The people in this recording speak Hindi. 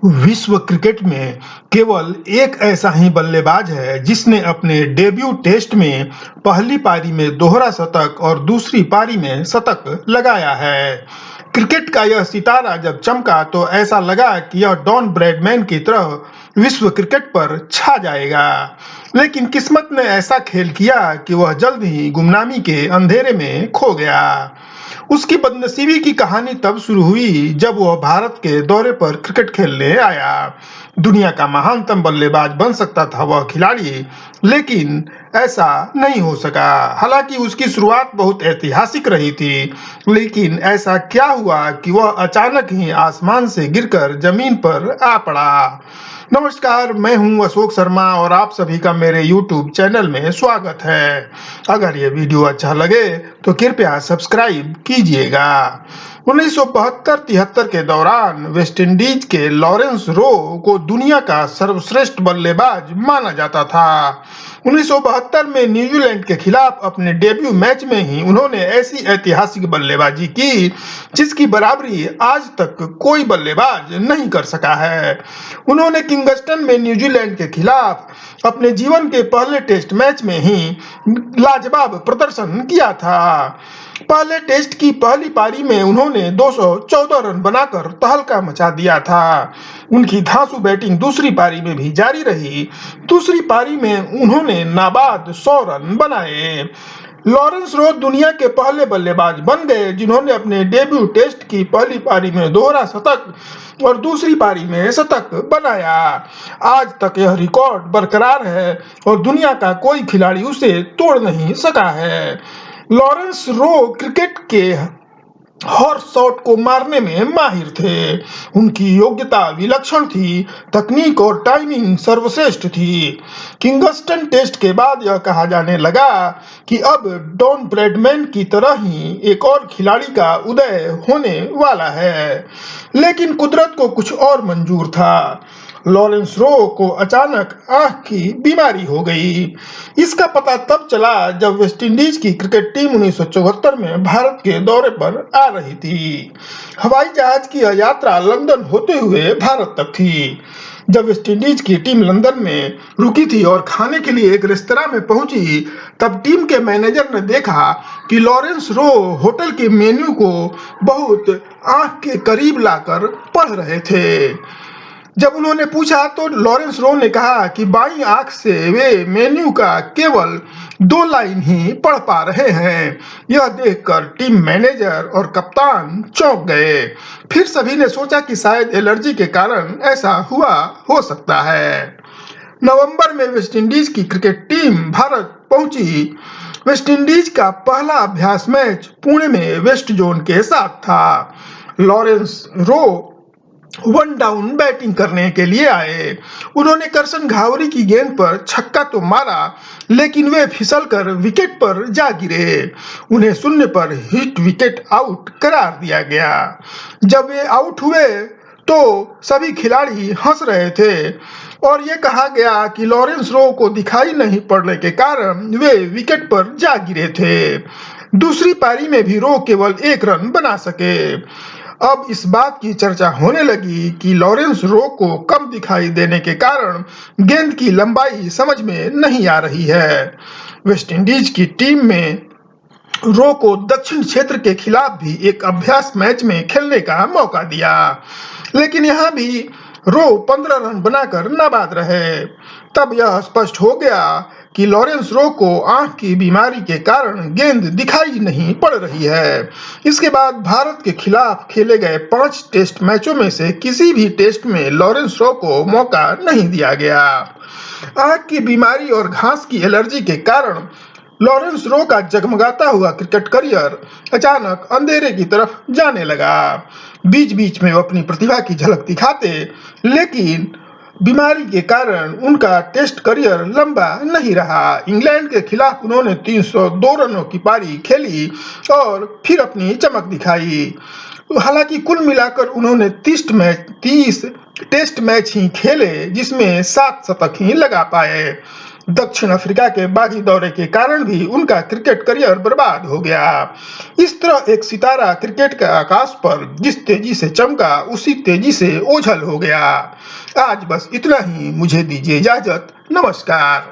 विश्व क्रिकेट में केवल एक ऐसा ही बल्लेबाज है जिसने अपने डेब्यू टेस्ट में पहली पारी में दोहरा शतक और दूसरी पारी में शतक लगाया है। क्रिकेट का यह सितारा जब चमका तो ऐसा लगा कि यह डॉन ब्रैडमैन की तरह विश्व क्रिकेट पर छा जाएगा, लेकिन किस्मत ने ऐसा खेल किया कि वह जल्द ही गुमनामी के अंधेरे में खो गया। उसकी बदनसीबी की कहानी तब शुरू हुई जब वह भारत के दौरे पर क्रिकेट खेलने आया। दुनिया का महानतम बल्लेबाज बन सकता था वह खिलाड़ी, लेकिन ऐसा नहीं हो सका। हालांकि उसकी शुरुआत बहुत ऐतिहासिक रही थी, लेकिन ऐसा क्या हुआ कि वह अचानक ही आसमान से गिरकर जमीन पर आ पड़ा। नमस्कार, मैं हूं अशोक शर्मा और आप सभी का मेरे YouTube चैनल में स्वागत है। अगर ये वीडियो अच्छा लगे तो कृपया सब्सक्राइब कीजिएगा। 1972-73 के दौरान वेस्टइंडीज के लॉरेंस रो को दुनिया का सर्वश्रेष्ठ बल्लेबाज माना जाता था। 1972 में न्यूजीलैंड के खिलाफ अपने डेब्यू मैच में ही उन्होंने ऐसी ऐतिहासिक बल्लेबाजी की जिसकी बराबरी आज तक कोई बल्लेबाज नहीं कर सका है। उन्होंने किंगस्टन में न्यूजीलैंड के खिलाफ अपने जीवन के पहले टेस्ट मैच में ही लाजवाब प्रदर्शन किया था। पहले टेस्ट की पहली पारी में उन्होंने 214 रन बनाकर तहलका मचा दिया था। उनकी धांसू बैटिंग दूसरी पारी में भी जारी रही। दूसरी पारी में उन्होंने नाबाद 100 रन बनाए। लॉरेंस रो दुनिया के पहले बल्लेबाज बन गए जिन्होंने अपने डेब्यू टेस्ट की पहली पारी में दोहरा शतक और दूसरी पारी में शतक बनाया। आज तक यह रिकॉर्ड बरकरार है और दुनिया का कोई खिलाड़ी उसे तोड़ नहीं सका है। लॉरेंस रो क्रिकेट के हर शॉट को मारने में माहिर थे। उनकी योग्यता विलक्षण थी, तकनीक और टाइमिंग सर्वश्रेष्ठ थी। किंगस्टन टेस्ट के बाद यह कहा जाने लगा कि अब डॉन ब्रैडमैन की तरह ही एक और खिलाड़ी का उदय होने वाला है, लेकिन कुदरत को कुछ और मंजूर था। लॉरेंस रो को अचानक आंख की बीमारी हो गई। इसका पता तब चला जब वेस्टइंडीज की क्रिकेट टीम 1974 में भारत के दौरे पर आ रही थी। हवाई जहाज की यह यात्रा लंदन होते हुए भारत तक थी। जब वेस्टइंडीज की टीम लंदन में रुकी थी और खाने के लिए एक रेस्तरां में पहुंची, तब टीम के मैनेजर ने देखा कि लॉरेंस रो होटल के मेन्यू को बहुत आंख के करीब लाकर पढ़ रहे थे। जब उन्होंने पूछा तो लॉरेंस रो ने कहा कि बाईं आंख से वे मेन्यू का केवल 2 लाइन ही पढ़ पा रहे हैं। यह देखकर टीम मैनेजर और कप्तान चौंक गए। फिर सभी ने सोचा कि शायद एलर्जी के कारण ऐसा हुआ हो सकता है। नवंबर में वेस्टइंडीज की क्रिकेट टीम भारत पहुंची। वेस्टइंडीज का पहला अभ्यास मैच पुणे में वेस्ट जोन के साथ था। लॉरेंस रो 1 डाउन बैटिंग करने के लिए आए। उन्होंने करसन घावरी की गेंद पर छक्का तो मारा, लेकिन वे फिसलकर विकेट पर जा गिरे। उन्हें शून्य पर हिट विकेट आउट करार दिया गया। जब वे आउट हुए तो सभी खिलाड़ी हंस रहे थे और ये कहा गया कि लॉरेंस रो को दिखाई नहीं पड़ने के कारण वे विकेट पर जा गिरे थे। दूसरी पारी में भी रो केवल 1 रन बना सके। अब इस बात की चर्चा होने लगी कि लॉरेंस रो को कम दिखाई देने के कारण गेंद की लंबाई समझ में नहीं आ रही है। वेस्टइंडीज की टीम में रो को दक्षिण क्षेत्र के खिलाफ भी एक अभ्यास मैच में खेलने का मौका दिया, लेकिन यहाँ भी रो 15 रन बनाकर नाबाद रहे। तब यह स्पष्ट हो गया कि लॉरेंस रो को आंख की बीमारी के कारण गेंद दिखाई नहीं पड़ रही है। इसके बाद भारत के खिलाफ खेले गए 5 टेस्ट मैचों में से किसी भी टेस्ट में लॉरेंस रो को मौका नहीं दिया गया। आंख की बीमारी और घास की एलर्जी के कारण लॉरेंस रो का जगमगाता हुआ क्रिकेट करियर अचानक अंधेरे की तरफ जाने लगा। बीच बीच में वो अपनी प्रतिभा की झलक दिखाते, लेकिन बीमारी के कारण उनका टेस्ट करियर लंबा नहीं रहा। इंग्लैंड के खिलाफ उन्होंने 302 रनों की पारी खेली और फिर अपनी चमक दिखाई। हालांकि कुल मिलाकर उन्होंने 30 टेस्ट मैच ही खेले, जिसमें 7 शतक ही लगा पाए। दक्षिण अफ्रीका के बागी दौरे के कारण भी उनका क्रिकेट करियर बर्बाद हो गया। इस तरह एक सितारा क्रिकेट के आकाश पर जिस तेजी से चमका उसी तेजी से ओझल हो गया। आज बस इतना ही, मुझे दीजिए इजाजत। नमस्कार।